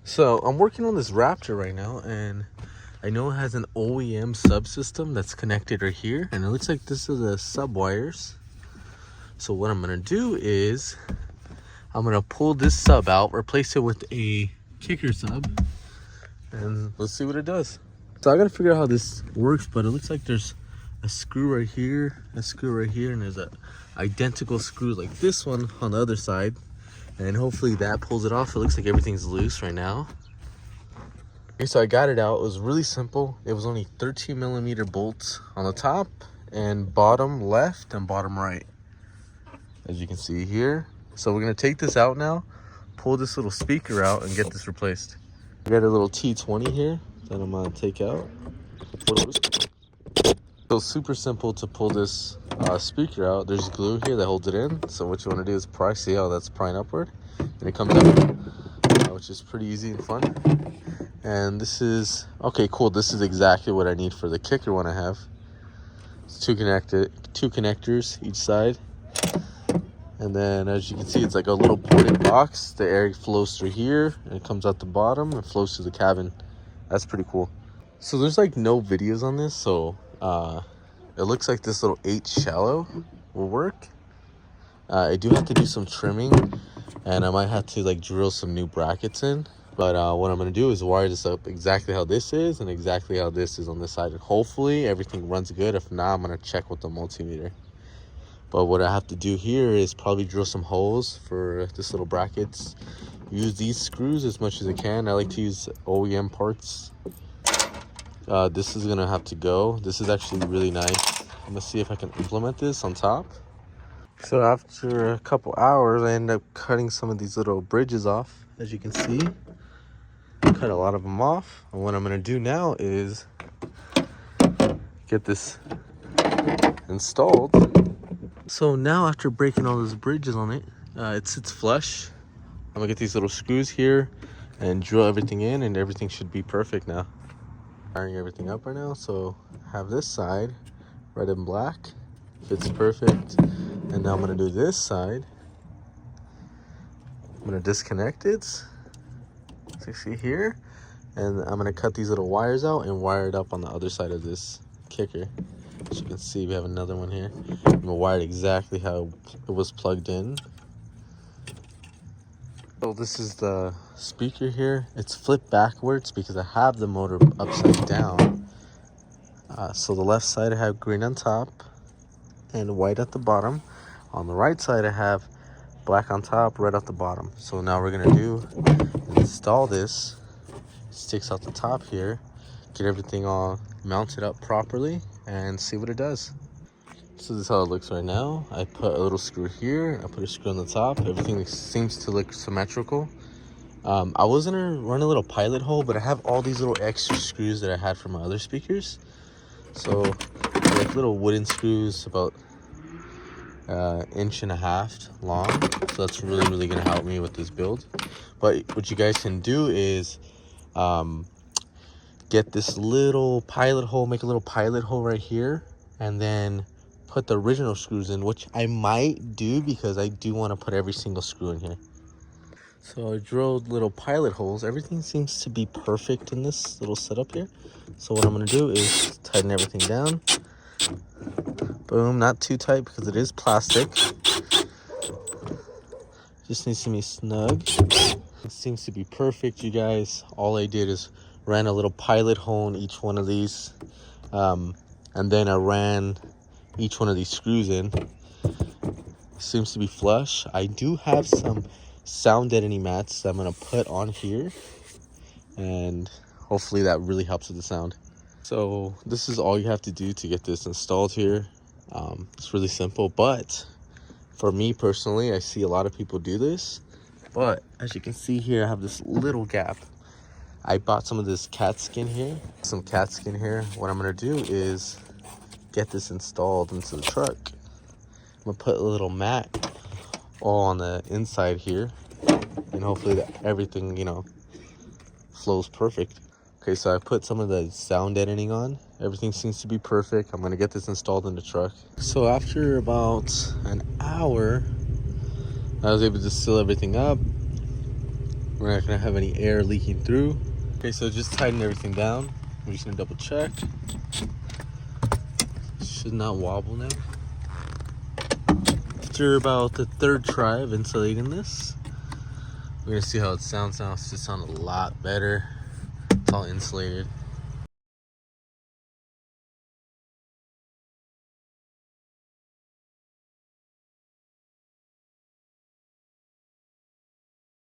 So I'm working on this Raptor right now, and I know it has an OEM subsystem that's connected right here, and it looks like this is the sub wires. So what I'm gonna do is I'm gonna pull this sub out, replace it with a kicker sub, and let's see what it does. So I gotta figure out how this works, but it looks like there's a screw right here, a screw right here, and there's a identical screw like this one on the other side, and hopefully that pulls it off. It looks like everything's loose right now. Okay, so I got it out. It was really simple. It was only 13mm bolts on the top and bottom left and bottom right, as you can see here. So we're gonna take this out now, pull this little speaker out, and get this replaced. I got a little T20 here that I'm gonna take out. So super simple to pull this speaker out. There's glue here that holds it in. So what you want to do is pry. See how that's prying upward, and it comes out, which is pretty easy and fun. And this is okay, cool. This is exactly what I need for the kicker one I have. It's two connectors each side, and then as you can see, it's like a little ported box. The air flows through here, and it comes out the bottom and flows through the cabin. That's pretty cool. So there's like no videos on this, so it looks like this little 8 shallow will work. I do have to do some trimming, and I might have to like drill some new brackets in. But what I'm going to do is wire this up exactly how this is and exactly how this is on this side. And hopefully everything runs good. If not, I'm going to check with the multimeter. But what I have to do here is probably drill some holes for this little brackets. Use these screws as much as I can. I like to use OEM parts. This is going to have to go. This is actually really nice. I'm going to see if I can implement this on top. So after a couple hours, I end up cutting some of these little bridges off, as you can see. Cut a lot of them off, and what I'm going to do now is get this installed. So now after breaking all those bridges on it, it sits flush. I'm going to get these little screws here and drill everything in, and everything should be perfect now. Wiring everything up right now, so I have this side red and black, fits perfect. And now I'm going to do this side. I'm going to disconnect it, as you see here, and I'm going to cut these little wires out and wire it up on the other side of this kicker. As you can see, we have another one here. I'm going to wire it exactly how it was plugged in. So this is the speaker here. It's flipped backwards because I have the motor upside down. So the left side I have green on top and white at the bottom. On the right side I have black on top, red at the bottom. So now we're gonna do install this. It sticks out the top here, get everything all mounted up properly, and see what it does. So this is how it looks right now. I put a little screw here, I put a screw on the top. Everything seems to look symmetrical. I was gonna run a little pilot hole, but I have all these little extra screws that I had from my other speakers. So like little wooden screws about 1.5 inches long. So that's really gonna help me with this build. But what you guys can do is get this little pilot hole, make a little pilot hole right here, and then put the original screws in, which I might do because I do want to put every single screw in here. So I drilled little pilot holes. Everything seems to be perfect in this little setup here. So what I'm going to do is tighten everything down. Boom, not too tight because it is plastic. Just needs to be snug. It seems to be perfect, you guys. All I did is ran a little pilot hole in each one of these. And then I ran each one of these screws in. Seems to be flush. I do have some sound deadening mats that I'm going to put on here, and hopefully that really helps with the sound. So this is all you have to do to get this installed here. It's really simple, but for me personally, I see a lot of people do this, but as you can see here, I have this little gap. I bought some of this cat skin here, What I'm going to do is get this installed into the truck. I'm gonna put a little mat all on the inside here, and hopefully that everything, flows perfect. Okay, so I put some of the sound editing on. Everything seems to be perfect. I'm gonna get this installed in the truck. So after about an hour, I was able to seal everything up, We're not gonna have any air leaking through. Okay, so just tighten everything down. We're just gonna double check. Should not wobble now. After about the third try of insulating this, we're gonna see how it sounds now. It's just sound a lot better. It's all insulated.